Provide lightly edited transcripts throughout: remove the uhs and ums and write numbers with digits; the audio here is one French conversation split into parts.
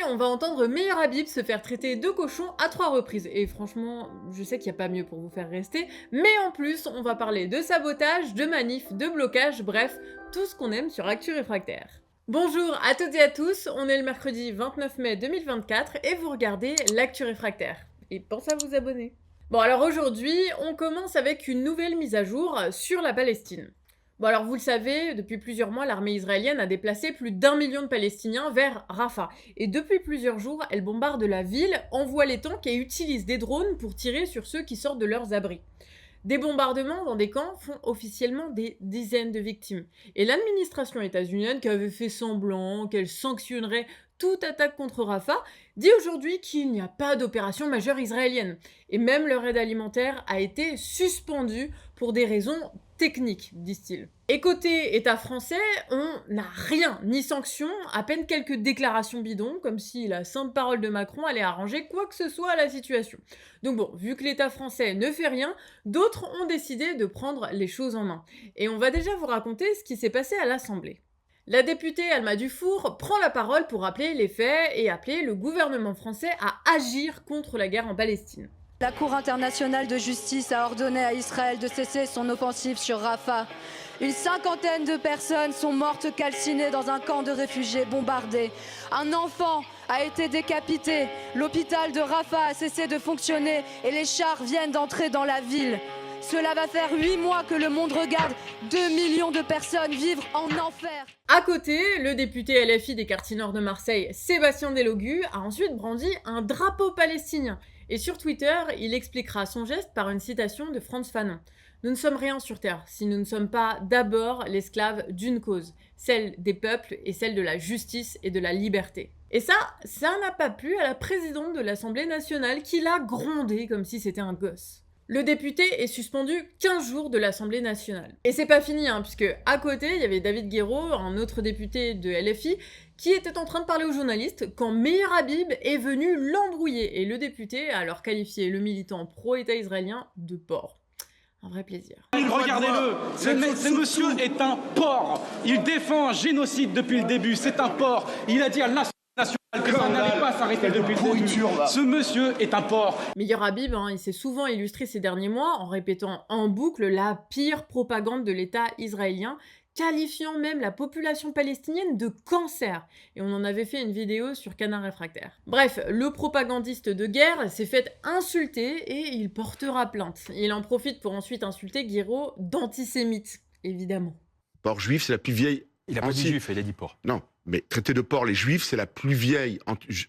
on va entendre Meir Habib se faire traiter de cochon à 3 reprises. Et franchement, je sais qu'il n'y a pas mieux pour vous faire rester, mais en plus, on va parler de sabotage, de manif, de blocage, bref, tout ce qu'on aime sur Actu Réfractaire. Bonjour à toutes et à tous, on est le mercredi 29 mai 2024 et vous regardez l'Actu Réfractaire. Et pensez à vous abonner. Bon alors aujourd'hui, on commence avec une nouvelle mise à jour sur la Palestine. Bon alors vous le savez, depuis plusieurs mois, l'armée israélienne a déplacé plus d'1 million de Palestiniens vers Rafah. Et depuis plusieurs jours, elle bombarde la ville, envoie les tanks et utilise des drones pour tirer sur ceux qui sortent de leurs abris. Des bombardements dans des camps font officiellement des dizaines de victimes. Et l'administration états-unienne, qui avait fait semblant qu'elle sanctionnerait toute attaque contre Rafah, dit aujourd'hui qu'il n'y a pas d'opération majeure israélienne. Et même leur aide alimentaire a été suspendue pour des raisons techniques, disent-ils. Et côté État français, on n'a rien, ni sanctions, à peine quelques déclarations bidons, comme si la simple parole de Macron allait arranger quoi que ce soit à la situation. Donc bon, vu que l'État français ne fait rien, d'autres ont décidé de prendre les choses en main. Et on va déjà vous raconter ce qui s'est passé à l'Assemblée. La députée Alma Dufour prend la parole pour rappeler les faits et appeler le gouvernement français à agir contre la guerre en Palestine. La Cour internationale de justice a ordonné à Israël de cesser son offensive sur Rafah. Une cinquantaine de personnes sont mortes calcinées dans un camp de réfugiés bombardé. Un enfant a été décapité. L'hôpital de Rafah a cessé de fonctionner et les chars viennent d'entrer dans la ville. Cela va faire 8 mois que le monde regarde 2 millions de personnes vivre en enfer. À côté, le député LFI des quartiers nord de Marseille, Sébastien Delogu, a ensuite brandi un drapeau palestinien. Et sur Twitter, il expliquera son geste par une citation de Frantz Fanon. « Nous ne sommes rien sur Terre si nous ne sommes pas d'abord l'esclave d'une cause, celle des peuples et celle de la justice et de la liberté. » Et ça n'a pas plu à la présidente de l'Assemblée nationale qui l'a grondé comme si c'était un gosse. Le député est suspendu 15 jours de l'Assemblée nationale. Et c'est pas fini, puisque à côté, il y avait David Guiraud, un autre député de LFI, qui était en train de parler aux journalistes quand Meir Habib est venu l'embrouiller. Et le député a alors qualifié le militant pro-État israélien de porc. Un vrai plaisir. Regardez-le, ce monsieur est un porc. Il défend un génocide depuis le début, c'est un porc. Il a dit à la nation que ça n'allait pas s'arrêter depuis le début. Ce monsieur est un porc. Meir Habib, il s'est souvent illustré ces derniers mois en répétant en boucle la pire propagande de l'État israélien, qualifiant même la population palestinienne de cancer. Et on en avait fait une vidéo sur Canard Réfractaire. Bref, le propagandiste de guerre s'est fait insulter et il portera plainte. Il en profite pour ensuite insulter Guiraud d'antisémite, évidemment. Porc juif, c'est la plus vieille... Il a pas dit juif, il a dit porc. Non, mais traiter de porc les juifs, c'est la plus vieille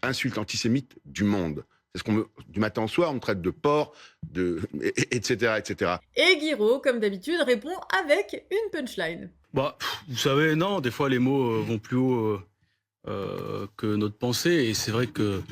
insulte antisémite du monde. C'est ce qu'on du matin au soir, on me traite de porc, etc., etc. Et Guiraud, comme d'habitude, répond avec une punchline. Bah, vous savez, non, des fois les mots vont plus haut que notre pensée, et c'est vrai que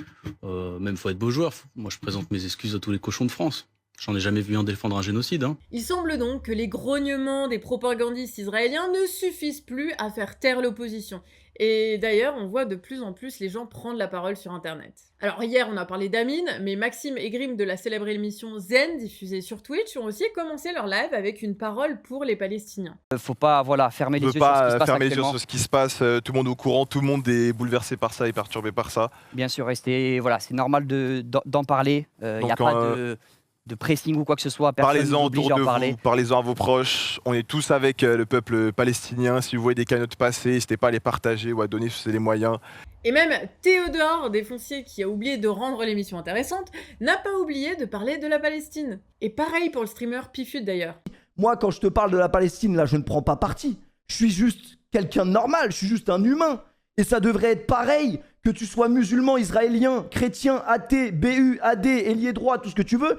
même faut être beau joueur. Moi, je présente mes excuses à tous les cochons de France. J'en ai jamais vu un défendre un génocide. Il semble donc que les grognements des propagandistes israéliens ne suffisent plus à faire taire l'opposition. Et d'ailleurs, on voit de plus en plus les gens prendre la parole sur Internet. Alors hier, on a parlé d'Amine, mais Maxime et Grim de la célèbre émission Zen, diffusée sur Twitch, ont aussi commencé leur live avec une parole pour les Palestiniens. Faut pas fermer les yeux sur ce qui se passe fermer les yeux actuellement. sur ce qui se passe, tout le monde est au courant, tout le monde est bouleversé par ça et perturbé par ça. Bien sûr, c'est normal d'en parler. Il n'y a pas de pressing ou quoi que ce soit. Parlez-en autour de vous, parlez-en à vos proches. On est tous avec le peuple palestinien. Si vous voyez des cagnottes passer, n'hésitez pas à les partager ou à donner si c'est les moyens. Et même Théodore Desfonciers, qui a oublié de rendre l'émission intéressante, n'a pas oublié de parler de la Palestine. Et pareil pour le streamer Pifut d'ailleurs. Moi, quand je te parle de la Palestine, là, je ne prends pas parti. Je suis juste quelqu'un de normal, je suis juste un humain. Et ça devrait être pareil, que tu sois musulman, israélien, chrétien, athée, BU, AD, ailier droit, tout ce que tu veux.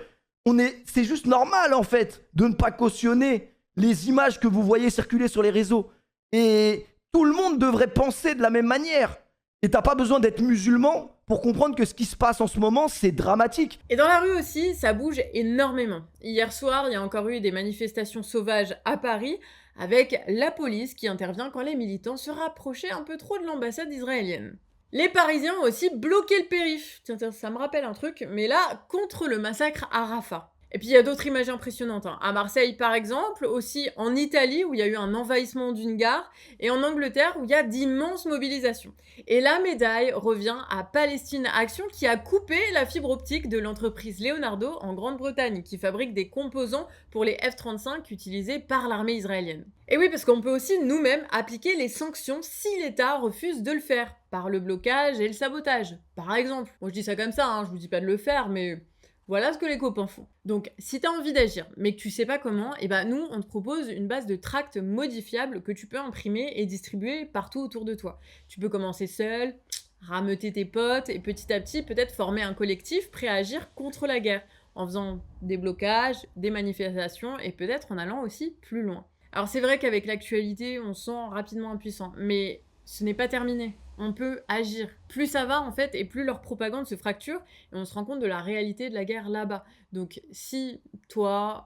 C'est juste normal, en fait, de ne pas cautionner les images que vous voyez circuler sur les réseaux. Et tout le monde devrait penser de la même manière. Et t'as pas besoin d'être musulman pour comprendre que ce qui se passe en ce moment, c'est dramatique. Et dans la rue aussi, ça bouge énormément. Hier soir, il y a encore eu des manifestations sauvages à Paris, avec la police qui intervient quand les militants se rapprochaient un peu trop de l'ambassade israélienne. Les Parisiens ont aussi bloqué le périph'. Tiens, ça me rappelle un truc, mais là, contre le massacre à Rafah. Et puis il y a d'autres images impressionnantes, hein. À Marseille par exemple, aussi en Italie où il y a eu un envahissement d'une gare, et en Angleterre où il y a d'immenses mobilisations. Et la médaille revient à Palestine Action qui a coupé la fibre optique de l'entreprise Leonardo en Grande-Bretagne, qui fabrique des composants pour les F-35 utilisés par l'armée israélienne. Et oui, parce qu'on peut aussi nous-mêmes appliquer les sanctions si l'État refuse de le faire, par le blocage et le sabotage, par exemple. Moi je dis ça comme ça, hein, je vous dis pas de le faire, mais... voilà ce que les copains font. Donc, si t'as envie d'agir, mais que tu sais pas comment, et ben nous, on te propose une base de tracts modifiables que tu peux imprimer et distribuer partout autour de toi. Tu peux commencer seul, rameuter tes potes, et petit à petit, peut-être former un collectif prêt à agir contre la guerre, en faisant des blocages, des manifestations, et peut-être en allant aussi plus loin. Alors c'est vrai qu'avec l'actualité, on se sent rapidement impuissant, mais ce n'est pas terminé. On peut agir. Plus ça va en fait, et plus leur propagande se fracture, et on se rend compte de la réalité de la guerre là-bas. Donc si toi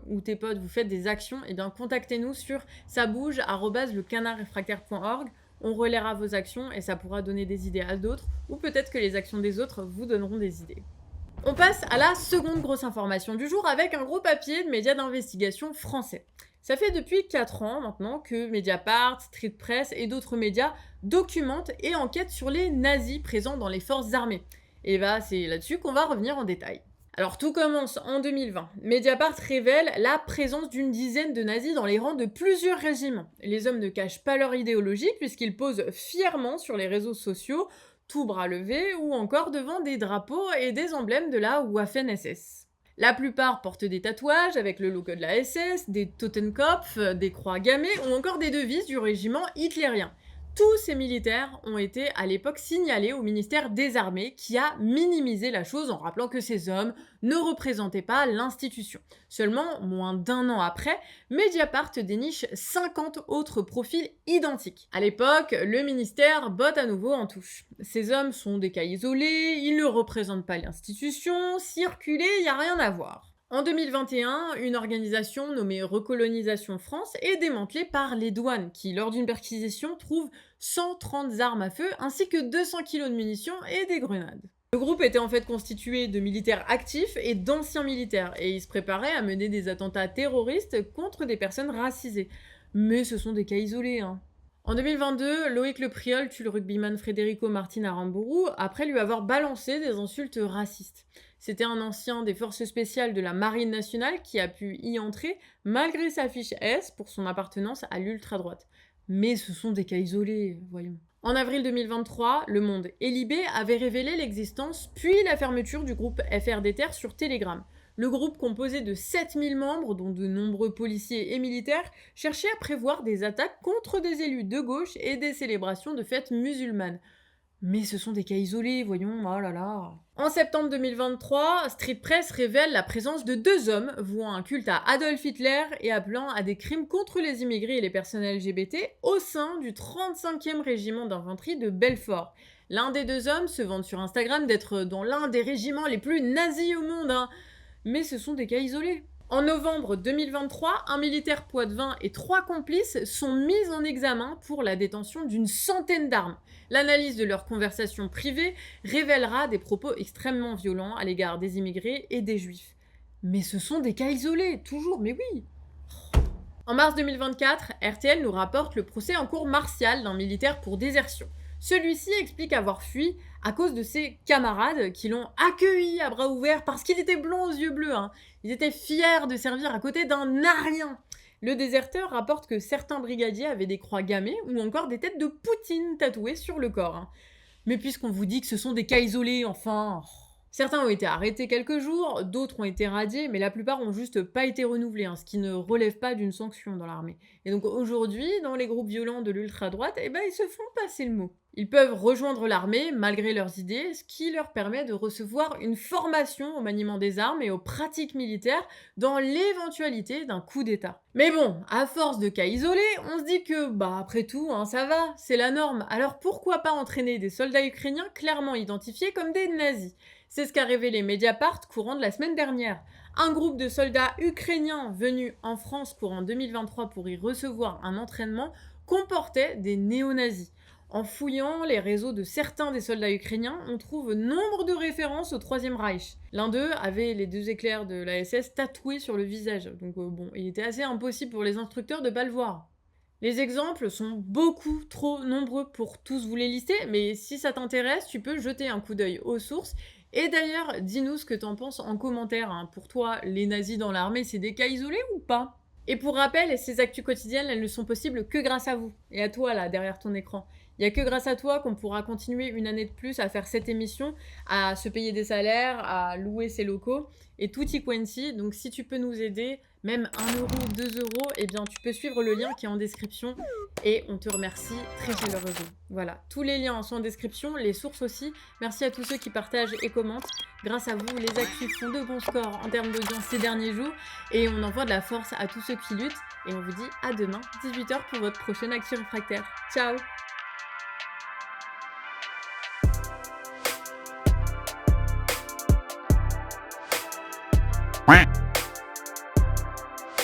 ou tes potes vous faites des actions, eh bien contactez-nous sur sabouge@lecanardrefractaire.org. On relaiera vos actions et ça pourra donner des idées à d'autres, ou peut-être que les actions des autres vous donneront des idées. On passe à la seconde grosse information du jour avec un gros papier de médias d'investigation français. Ça fait depuis 4 ans maintenant que Mediapart, Street Press et d'autres médias documentent et enquêtent sur les nazis présents dans les forces armées. Et bah c'est là-dessus qu'on va revenir en détail. Alors tout commence en 2020. Mediapart révèle la présence d'une dizaine de nazis dans les rangs de plusieurs régiments. Les hommes ne cachent pas leur idéologie puisqu'ils posent fièrement sur les réseaux sociaux, tout bras levés ou encore devant des drapeaux et des emblèmes de la Waffen-SS. La plupart portent des tatouages avec le logo de la SS, des Totenkopf, des croix gammées ou encore des devises du régiment hitlérien. Tous ces militaires ont été à l'époque signalés au ministère des Armées qui a minimisé la chose en rappelant que ces hommes ne représentaient pas l'institution. Seulement, moins d'1 an après, Mediapart déniche 50 autres profils identiques. À l'époque, le ministère botte à nouveau en touche. Ces hommes sont des cas isolés, ils ne représentent pas l'institution, circuler, y a rien à voir. En 2021, une organisation nommée Recolonisation France est démantelée par les douanes qui, lors d'une perquisition, trouvent 130 armes à feu ainsi que 200 kilos de munitions et des grenades. Le groupe était en fait constitué de militaires actifs et d'anciens militaires et ils se préparaient à mener des attentats terroristes contre des personnes racisées. Mais ce sont des cas isolés, hein. En 2022, Loïc Le Priol tue le rugbyman Federico Martin Aramburu après lui avoir balancé des insultes racistes. C'était un ancien des forces spéciales de la Marine nationale qui a pu y entrer malgré sa fiche S pour son appartenance à l'ultra-droite. Mais ce sont des cas isolés, voyons. En avril 2023, Le Monde et Libé avaient révélé l'existence puis la fermeture du groupe FRD Terre sur Telegram. Le groupe, composé de 7000 membres, dont de nombreux policiers et militaires, cherchait à prévoir des attaques contre des élus de gauche et des célébrations de fêtes musulmanes. Mais ce sont des cas isolés, voyons, oh là là. En septembre 2023, Street Press révèle la présence de 2 hommes vouant un culte à Adolf Hitler et appelant à des crimes contre les immigrés et les personnes LGBT au sein du 35e régiment d'infanterie de Belfort. L'un des 2 hommes se vante sur Instagram d'être dans l'un des régiments les plus nazis au monde, hein. Mais ce sont des cas isolés. En novembre 2023, un militaire poitevin et 3 complices sont mis en examen pour la détention d'une centaine d'armes. L'analyse de leurs conversations privées révélera des propos extrêmement violents à l'égard des immigrés et des juifs. Mais ce sont des cas isolés, toujours, mais oui. En mars 2024, RTL nous rapporte le procès en cour martiale d'un militaire pour désertion. Celui-ci explique avoir fui à cause de ses camarades qui l'ont accueilli à bras ouverts parce qu'il était blond aux yeux bleus, hein. Ils étaient fiers de servir à côté d'un arien. Le déserteur rapporte que certains brigadiers avaient des croix gammées ou encore des têtes de Poutine tatouées sur le corps, hein. Mais puisqu'on vous dit que ce sont des cas isolés, enfin... Certains ont été arrêtés quelques jours, d'autres ont été radiés, mais la plupart ont juste pas été renouvelés, hein, ce qui ne relève pas d'une sanction dans l'armée. Et donc aujourd'hui, dans les groupes violents de l'ultra-droite, eh ben ils se font passer le mot. Ils peuvent rejoindre l'armée malgré leurs idées, ce qui leur permet de recevoir une formation au maniement des armes et aux pratiques militaires dans l'éventualité d'un coup d'état. Mais bon, à force de cas isolés, on se dit que, après tout, hein, ça va, c'est la norme. Alors pourquoi pas entraîner des soldats ukrainiens clairement identifiés comme des nazis ? C'est ce qu'a révélé Mediapart courant de la semaine dernière. Un groupe de soldats ukrainiens venus en France courant 2023 pour y recevoir un entraînement comportait des néo-nazis. En fouillant les réseaux de certains des soldats ukrainiens, on trouve nombre de références au Troisième Reich. L'un d'eux avait les 2 éclairs de la SS tatoués sur le visage, donc bon, il était assez impossible pour les instructeurs de pas le voir. Les exemples sont beaucoup trop nombreux pour tous vous les lister, mais si ça t'intéresse, tu peux jeter un coup d'œil aux sources. Et d'ailleurs, dis-nous ce que t'en penses en commentaire, hein. Pour toi, les nazis dans l'armée, c'est des cas isolés ou pas? Et pour rappel, ces actus quotidiennes, elles ne sont possibles que grâce à vous, et à toi là, derrière ton écran. Il n'y a que grâce à toi qu'on pourra continuer une année de plus à faire cette émission, à se payer des salaires, à louer ses locaux, et tutti quanti. Donc si tu peux nous aider, même 1 euro, 2 euros, eh bien tu peux suivre le lien qui est en description, et on te remercie très chaleureusement. Voilà, tous les liens sont en description, les sources aussi. Merci à tous ceux qui partagent et commentent. Grâce à vous, les actus font de bons scores en termes d'audience ces derniers jours, et on envoie de la force à tous ceux qui luttent, et on vous dit à demain, 18 h pour votre prochaine Actu Réfractaire. Ciao!